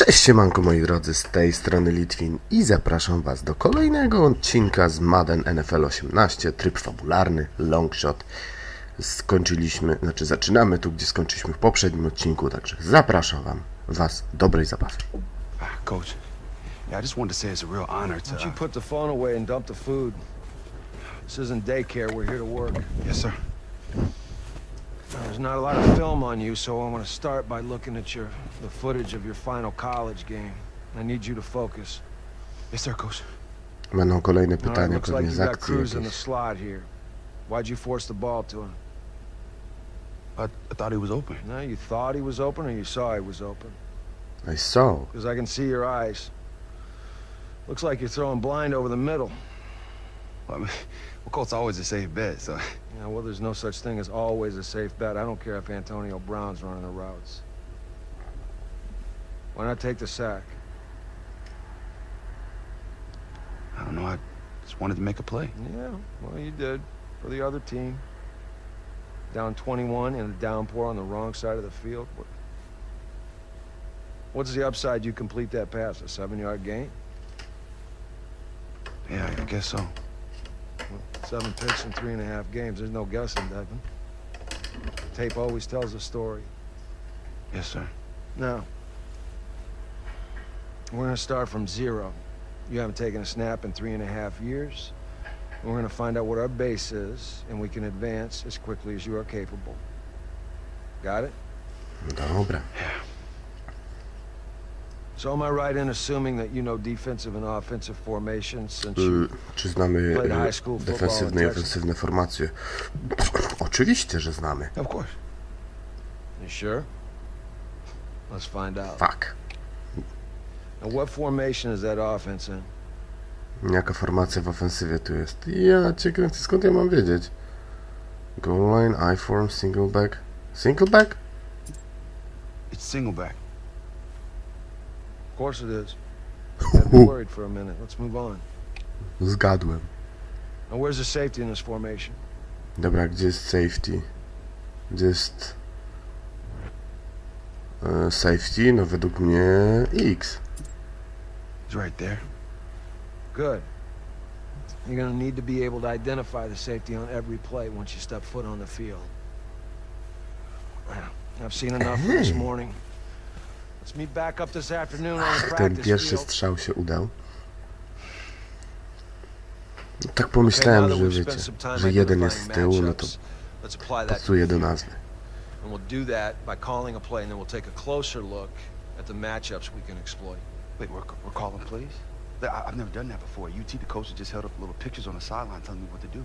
Cześć siemanko moi drodzy, z tej strony Litwin i zapraszam was do kolejnego odcinka z Madden NFL 18, tryb fabularny, Longshot. Zaczynamy tu, gdzie skończyliśmy w poprzednim odcinku, także zapraszam was, dobrej zabawy. Coach, yeah, I just wanted to say it's a real honor to... Why don't you put the phone away and dump the food? This isn't daycare, we're here to work. Yes, sir. There's not a lot of film on you, so I want to start by looking at the footage of your final college game. I need you to focus. Yes, sir, Coach. Będą kolejne pytania, looks like pewnie you z got akcji Cruz in the jakieś. slot here. Why'd you force the ball to him? I thought he was open. No, you thought he was open or you saw he was open? I saw. Because I can see your eyes. Looks like you're throwing blind over the middle. Well, I mean, Colt's always a safe bet, so... Yeah, well, there's no such thing as always a safe bet. I don't care if Antonio Brown's running the routes. Why not take the sack? I don't know, I just wanted to make a play. Yeah, well, you did. For the other team. Down 21 in a downpour on the wrong side of the field. What's the upside you complete that pass? A 7-yard gain? Yeah, I guess so. Well, 7 picks in 3.5 games. There's no guessing, Devin. Tape always tells a story. Yes, sir. Now, we're going to start from 0. You haven't taken a snap in 3.5 years. We're going to find out what our base is, and we can advance as quickly as you are capable. Got it? Dobra. So am I right in assuming that you know defensive and offensive formations since you Czy znamy played high school football defensywne i in Texas? ofensywne formacje? Oczywiście, że znamy. Of course. You sure? Let's find out. Fuck. And what formation is that offense in? Jaka formacja w ofensywie tu jest? Ja cię kręcę, skąd ja mam wiedzieć? Goal line, I-form, single back. Single back? It's single back. Of course it is. Got me worried for a minute. Let's move on. Zgadłem. Now where's the safety in this formation? Dobra, gdzie jest safety? Gdzie jest... safety? No według mnie X. It's right there. Good. You're gonna need to be able to identify the safety on every play once you step foot on the field. I've seen enough for this morning. Let's meet back up this afternoon on the Ten practice pierwszy field. strzał się udał. No, tak pomyślałem, że wiecie, że jeden jest z tyłu, no to pasuje do nazwy. And we'll do that by calling a play, and then we'll take a closer look at the matchups we can exploit. Wait, we're calling plays? I've never done that before. UT, the coach, just held up little pictures on the sideline telling me what to do.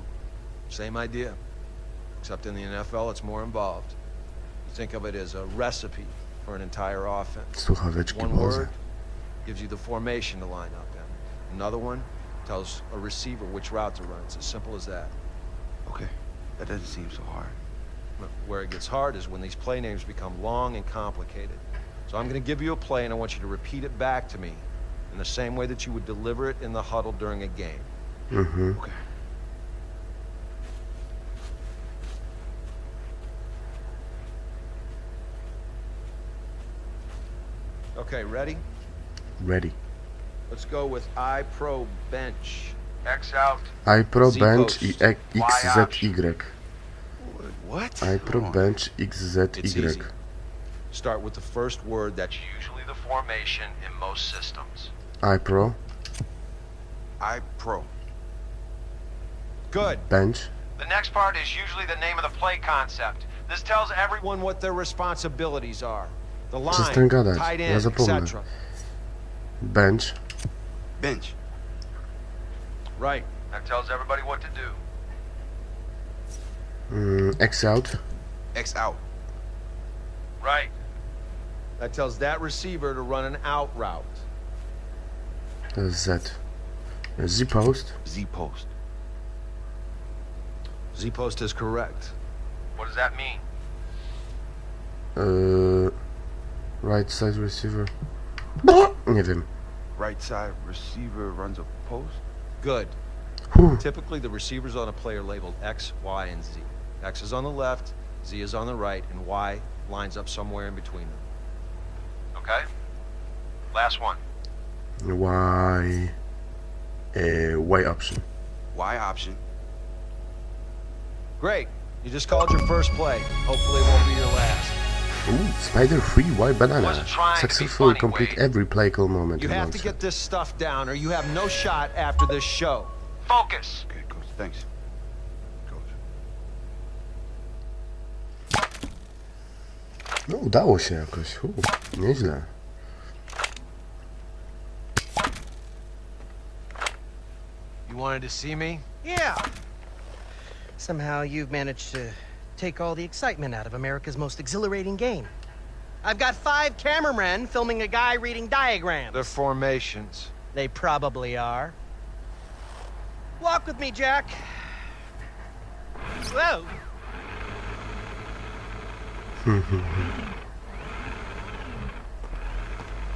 Same idea, except in the NFL it's more involved. You think of it as a recipe for an entire offense. Słuchaweczki One Boże. word gives you the formation to line up in. Another one tells a receiver which route to run. It's as simple as that. Okay, that doesn't seem so hard. But where it gets hard is when these play names become long and complicated. So I'm going to give you a play, and I want you to repeat it back to me in the same way that you would deliver it in the huddle during a game. Mhm. Okay. Okay, ready? Ready. Let's go with I pro bench. X out. I-Pro, Z bench post. i XZY. What? I-Pro, Come on. bench, It's XZY. easy. Start with the first word that's usually the formation in most systems. I-Pro, I pro. Good. bench. The next part is usually the name of the play concept. This tells everyone what their responsibilities are. The Przestań line, gadać, tight ja end, zapomnę. etc. Bench. Bench. Right. That tells everybody what to do. X out. X out. Right. That tells that receiver to run an out route. To jest Z. Z-post. Z post. Z-post is correct. What does that mean? Right side receiver. Nie wiem. Right side receiver runs a post. Good. Whew. Typically, the receivers on a play are labeled X, Y, and Z. X is on the left, Z is on the right, and Y lines up somewhere in between them. Okay? Last one. Y. Y option. Y option. Great. You just called your first play. Hopefully it won't be your last. Ooh, Spider Free Y banana. Wasn't trying to be Successfully funny, complete Wade. every play call moment. You in have to Longshot. get this stuff down or you have no shot after this show. Focus. Okay, coach. Thanks. Coach. No, udało się jakoś. Nieźle. You wanted to see me? Yeah. Somehow you've managed to take all the excitement out of America's most exhilarating game. I've got 5 cameramen filming a guy reading diagrams. The formations. They probably are. Walk with me, Jack. Whoa.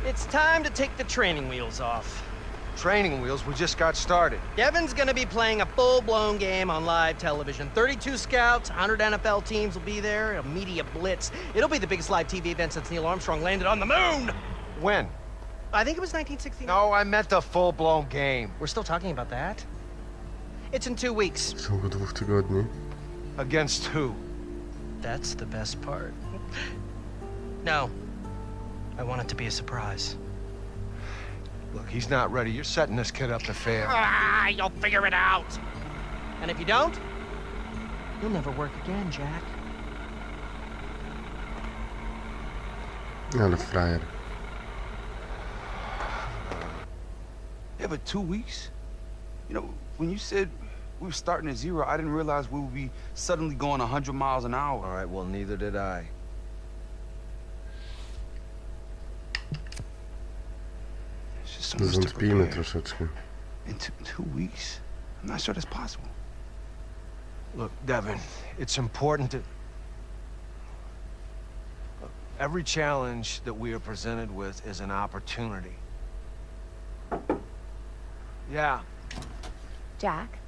It's time to take the training wheels off. Training wheels, we just got started. Devin's gonna be playing a full-blown game on live television. 32 scouts, 100 NFL teams will be there, a media blitz. It'll be the biggest live TV event since Neil Armstrong landed on the moon! When? I think it was 1969. No, I meant a full-blown game. We're still talking about that? It's in 2 weeks. W ciągu 2 tygodni. Against who? That's the best part. No. I want it to be a surprise. Look, he's not ready. You're setting this kid up to fail. Ah, you'll figure it out! And if you don't, you'll never work again, Jack. Ale frajer. Yeah, but 2 weeks? You know, when you said we were starting at 0, I didn't realize we would be suddenly going 100 miles an hour. All right, well, neither did I. It's just so much to Zwątpimy prepare. troszeczkę. In 2 weeks? I'm not sure that's possible. Look, Devin, it's important to... Look, every challenge that we are presented with is an opportunity. Yeah. Jack?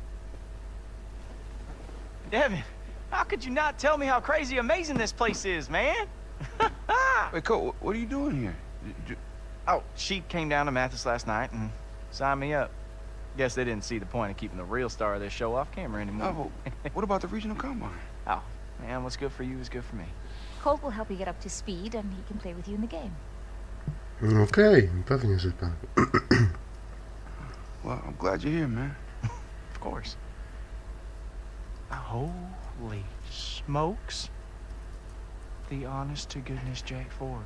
Devin, how could you not tell me how crazy amazing this place is, man? Wait, Cole, what are you doing here? Oh, she came down to Mathis last night and signed me up. Guess they didn't see the point of keeping the real star of this show off camera anymore. Oh, but what about the regional combine? Oh, man, what's good for you is good for me. Colt will help you get up to speed and he can play with you in the game. Okej, pewnie, że tak. Well, I'm glad you're here, man. Of course. Holy smokes. The honest-to-goodness Jack Ford.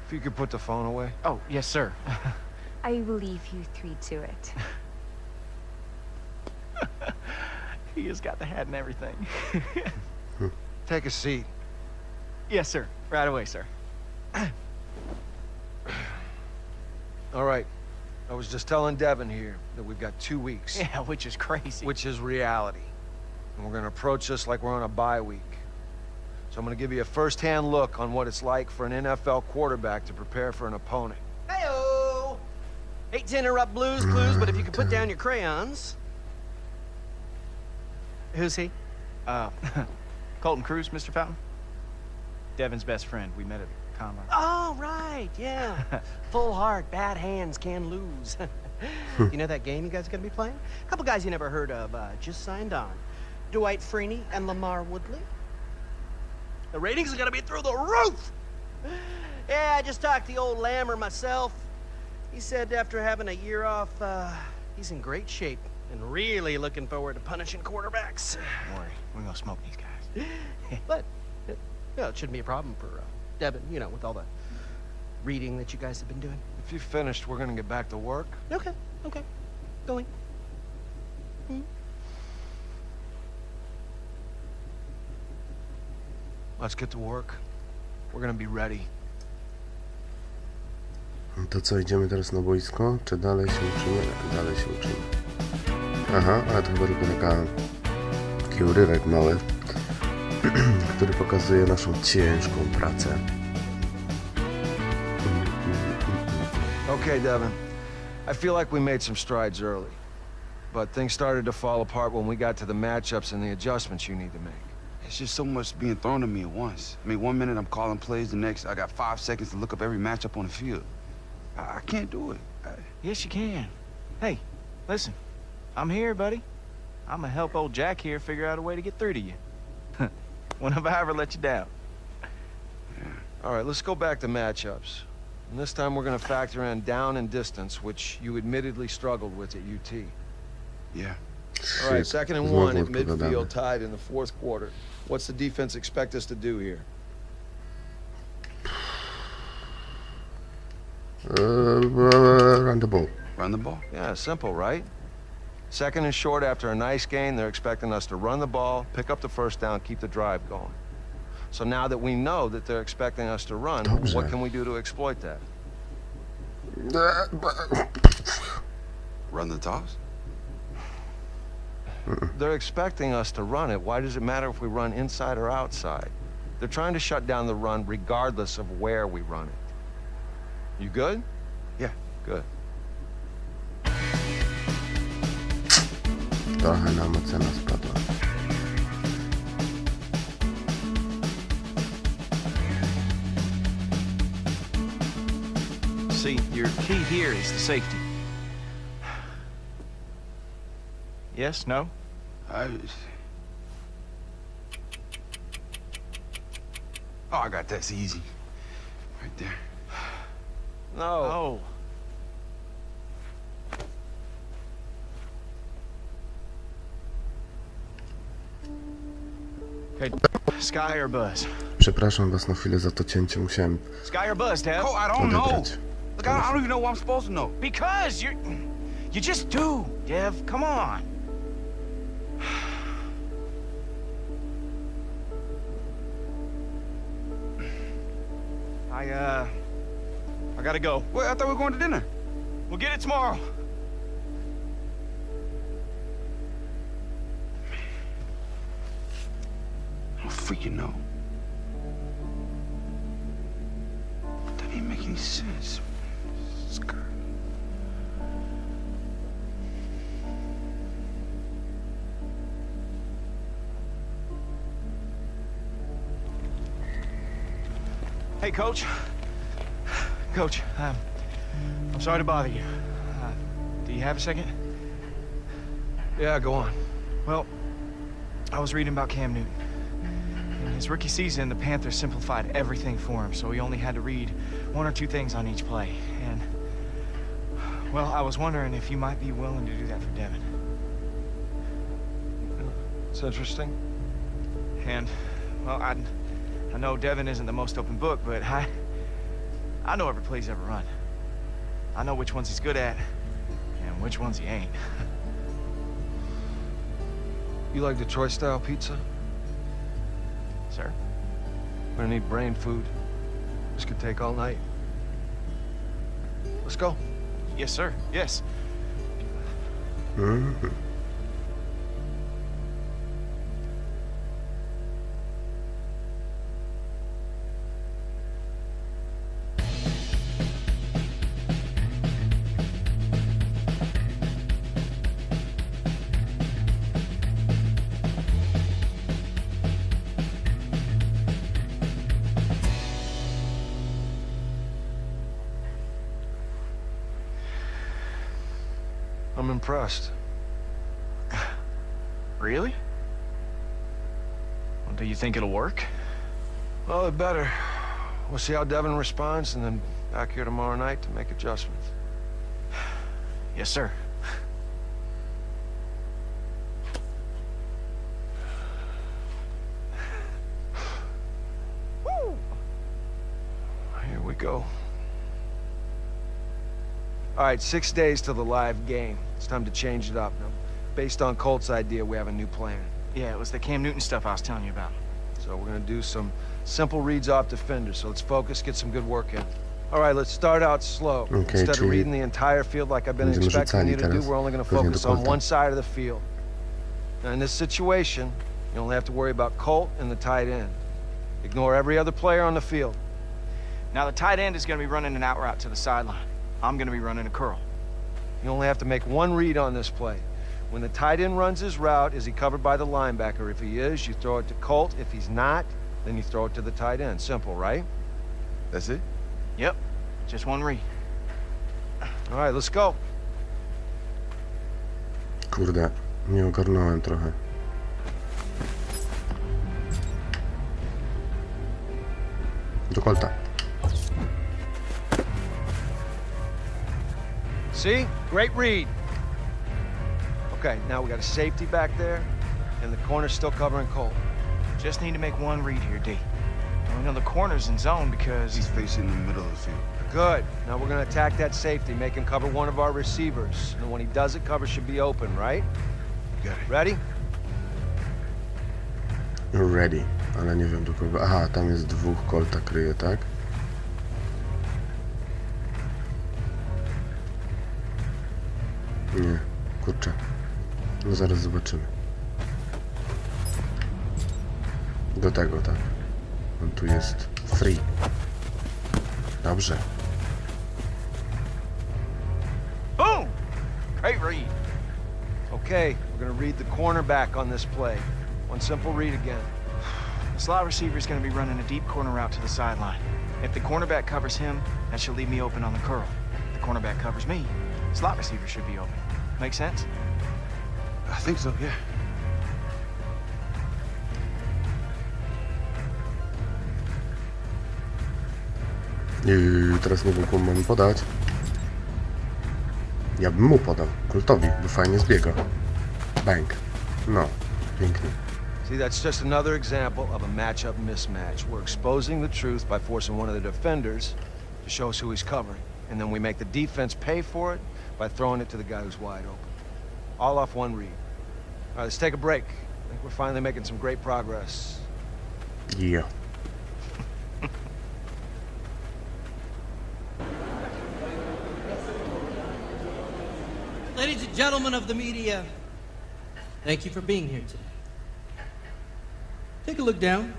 If you could put the phone away. Oh, yes, sir. I will leave you 3 to it. He has got the hat and everything. Take a seat. Yes, sir. Right away, sir. All right. I was just telling Devin here that we've got 2 weeks. Yeah, which is crazy. Which is reality. And we're going to approach this like we're on a bye week. So I'm going to give you a first-hand look on what it's like for an NFL quarterback to prepare for an opponent. Hey-o! Hate to interrupt Blues Clues, but if you could put down your crayons. Who's he? Colton Cruz, Mr. Fountain. Devin's best friend. We met at the combine. Oh, right, yeah. Full heart, bad hands, can lose. You know that game you guys are going to be playing? A couple guys you never heard of just signed on. Dwight Freeney and Lamar Woodley. The ratings are going to be through the roof! Yeah, I just talked to the old Lammer myself. He said after having a year off, he's in great shape and really looking forward to punishing quarterbacks. Don't worry, we're gonna smoke these guys. But, you know, it shouldn't be a problem for Devin, you know, with all the reading that you guys have been doing. If you've finished, we're going to get back to work. Okay, okay. Going. Let's get to work. We're going to be ready. To co, idziemy teraz na boisko? Czy dalej się uczymy? Dalej się uczymy. Aha, ale to chyba tylko taki urywek mały, który pokazuje naszą ciężką pracę. Okay, Devin. I feel like we made some strides early. But things started to fall apart when we got to the matchups and the adjustments you need to make. It's just so much being thrown at me at once. I mean, one minute I'm calling plays, the next I got 5 seconds to look up every matchup on the field. I can't do it. Yes, you can. Hey, listen. I'm here, buddy. I'm gonna help old Jack here figure out a way to get through to you. When have I ever let you down? All right, let's go back to matchups. And this time we're going to factor in down and distance, which you admittedly struggled with at UT. Yeah. All right, Shit, 2nd and znowu 1 at odpowiadamy. midfield, tied in the 4th quarter. What's the defense expect us to do here? Run the ball. Run the ball? Yeah, simple, right? 2nd and short after a nice gain, they're expecting us to run the ball, pick up the first down, keep the drive going. So now that we know that they're expecting us to run, Dobrze. what can we do to exploit that? Run the toss? They're expecting us to run it. Why does it matter if we run inside or outside? They're trying to shut down the run regardless of where we run it. You good? Yeah. Good. Trochę nam ocena spadła. See, your key here is the safety. Yes, no? Oh, I got that. It's easy. Right there. No. Oh. Okay, Sky or Buzz? Przepraszam was na chwilę za to cięcie, musiałem Sky or Buzz, Dev? Oh, I don't know. odebrać. Look, I don't even know what I'm supposed to know. Because you just do, Dev. Come on. I gotta go. Wait, I thought we were going to dinner. We'll get it tomorrow. I don't freaking know. That didn't make any sense. Skirt. Hey, Coach. Coach, I'm sorry to bother you. Do you have a second? Yeah, go on. Well, I was reading about Cam Newton. In his rookie season, the Panthers simplified everything for him, so he only had to read 1 or 2 things on each play. And, well, I was wondering if you might be willing to do that for Devin. It's interesting. And, well, I know Devin isn't the most open book, but I know every play he's ever run. I know which ones he's good at and which ones he ain't. You like Detroit-style pizza? Sir? We're gonna need brain food. This could take all night. Let's go. Yes, sir. Yes. Mhm. I'm impressed. Really? Well, do you think it'll work? Well, it better. We'll see how Devin responds, and then back here tomorrow night to make adjustments. Yes, sir. Woo! Here we go. All right, 6 days till the live game. It's time to change it up. Now, based on Colt's idea, we have a new plan. Yeah, it was the Cam Newton stuff I was telling you about. So we're gonna do some simple reads off defenders. So let's focus, get some good work in. All right, let's start out slow. Okay, Instead of czyli reading the entire field like I've been będziemy expecting you rzucali to do, teraz, we're only gonna pewnie focus do on Colta. one side of the field. Now in this situation, you only have to worry about Colt and the tight end. Ignore every other player on the field. Now, the tight end is going to be running an out route to the sideline. I'm going to be running a curl. You only have to make one read on this play. When the tight end runs his route, is he covered by the linebacker? If he is, you throw it to Colt. If he's not, then you throw it to the tight end. Simple, right? That's it? Yep. Just one read. All right, let's go. Kurde, nie ogarnąłem trochę. Do Colta. See? Great read. Okay, now we got a safety back there, and the corner's still covering Colt. Just need to make one read here, D. And we know the corner's in zone because He's facing the middle of the field. Good. Now we're gonna attack that safety, make him cover one of our receivers. And when he does it, cover should be open, right? You got it. Ready? Ready. Ale nie wiem do kogo. Aha, tam jest dwóch, Colta kryje, tak? Nie, kurczę. No zaraz zobaczymy. Do tego, tak. On tu jest free. Dobrze. boom! Great read. Okay, we're gonna read the cornerback on this play. One simple read again. The slot receiver is going to be running a deep corner route to the sideline. If the cornerback covers him, that should leave me open on the curl. If the cornerback covers me, the slot receiver should be open. Make sense? I think so, yeah. I teraz nie wiem, komu mam podać. Ja bym mu podał, Coltowi, bo fajnie zbiega. Bang. No, pięknie. See, that's just another example of a matchup mismatch. We're exposing the truth by forcing one of the defenders to show us who he's covering. And then we make the defense pay for it by throwing it to the guy who's wide open. All off one read. All right, let's take a break. I think we're finally making some great progress. Yeah. Ladies and gentlemen of the media, thank you for being here today. Take a look down.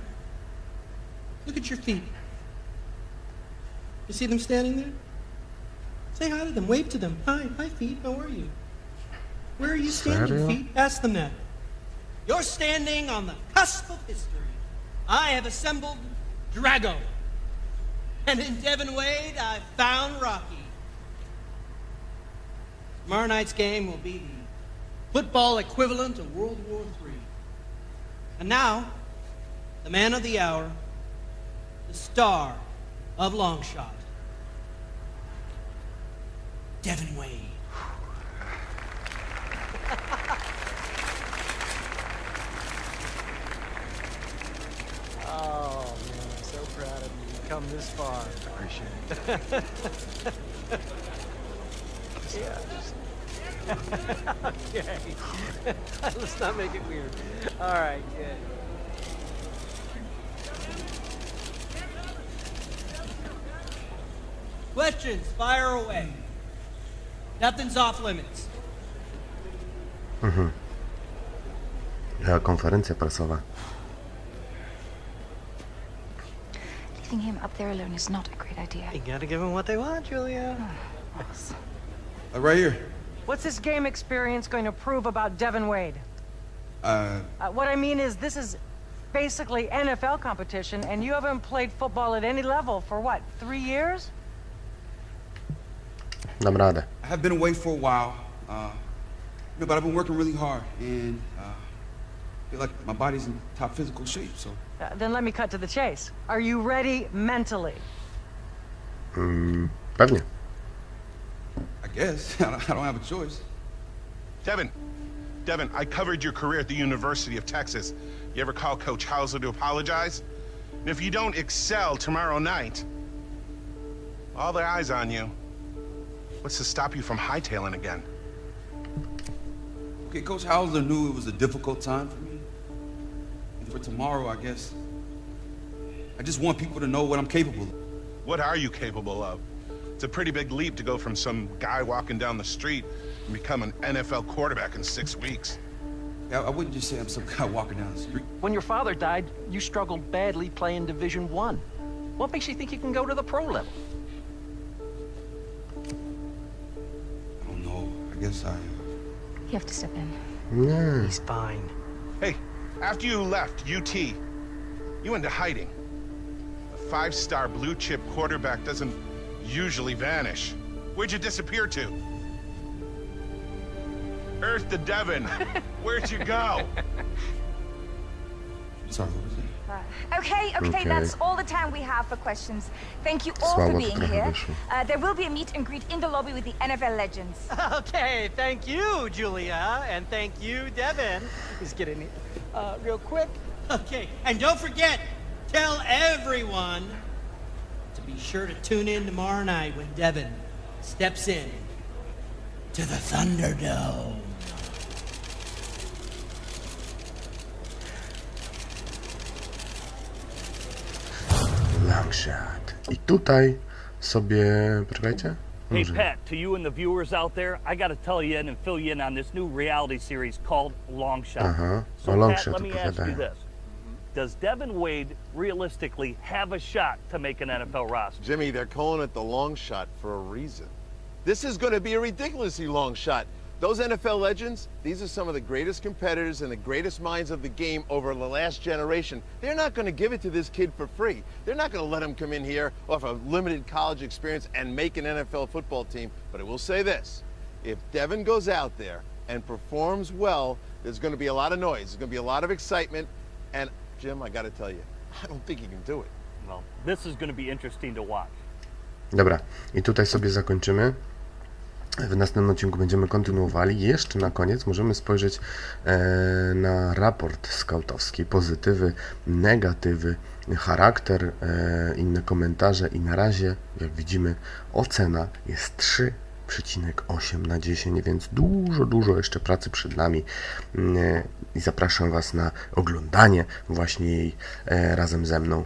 Look at your feet. You see them standing there? Say hi to them. Wave to them. Hi feet. How are you? Where are you standing, Serio? feet? Ask them that. You're standing on the cusp of history. I have assembled Drago. And in Devin Wade, I found Rocky. Tomorrow night's game will be the football equivalent of World War III. And now, the man of the hour, the star of Longshot, Devin Wade. Oh, man, I'm so proud of you. You've come this far. Appreciate it. Yeah. Okay. Let's not make it weird. All right, good. Questions, fire away. Nothing's off limits. Ja, konferencja prasowa. Leaving him up there alone is not a great idea. You gotta give them what they want, Julia. Ross. Right here. What's this game experience going to prove about Devin Wade? What I mean is, this is basically NFL competition, and you haven't played football at any level for what, 3 years? Dam radę. I have been away for a while, but I've been working really hard, and I feel like my body's in top physical shape, so. Then let me cut to the chase. Are you ready mentally? Pewnie. I guess. I don't have a choice. Devin, I covered your career at the University of Texas. You ever call Coach Hauser to apologize? And if you don't excel tomorrow night, all their eyes on you. What's to stop you from hightailing again? Okay, Coach Hauser knew it was a difficult time for me. And for tomorrow, I guess, I just want people to know what I'm capable of. What are you capable of? It's a pretty big leap to go from some guy walking down the street and become an NFL quarterback in 6 weeks. I wouldn't just say I'm some guy walking down the street. When your father died, you struggled badly playing Division I. What makes you think you can go to the pro level? I don't know. I guess I You have to step in. Nie. He's fine. Hey, after you left UT, you went into hiding. A 5-star blue chip quarterback doesn't usually vanish. Where'd you disappear to? Earth to Devon. Where'd you go? Co? Okay, that's all the time we have for questions. Thank you all for Słabo to being trochę here. wyszło. There will be a meet and greet in the lobby with the NFL legends. Okay, thank you, Julia, and thank you, Devin. He's getting real quick. Okay, and don't forget, tell everyone to be sure to tune in tomorrow night when Devin steps in to the Thunderdome. Longshot. I tutaj sobie... Poczekajcie. Hey Może. Pat, to you and the viewers out there, I got to tell you and fill you in on this new reality series called Longshot. Aha, So o Longshot Pat, let me ask you opowiadają. this. Does Devin Wade realistically have a shot to make an NFL roster? Jimmy, they're calling it the long shot for a reason. This is going to be a ridiculously long shot. Those NFL legends, these are some of the greatest competitors and the greatest minds of the game over the last generation. They're not going to give it to this kid for free. They're not going to let him come in here off a limited college experience and make an NFL football team. But I will say this, if Devin goes out there and performs well, there's going to be a lot of noise. There's going to be a lot of excitement. And Jim, I got to tell you, I don't think he can do it. Well, this is going to be interesting to watch. Dobra, i tutaj sobie zakończymy. W następnym odcinku będziemy kontynuowali. Jeszcze na koniec możemy spojrzeć na raport skautowski. Pozytywy, negatywy, charakter, inne komentarze i na razie, jak widzimy, ocena jest 3,8 na 10, więc dużo jeszcze pracy przed nami i zapraszam Was na oglądanie właśnie jej razem ze mną.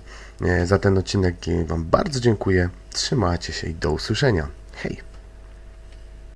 Za ten odcinek Wam bardzo dziękuję. Trzymajcie się i do usłyszenia. Hej!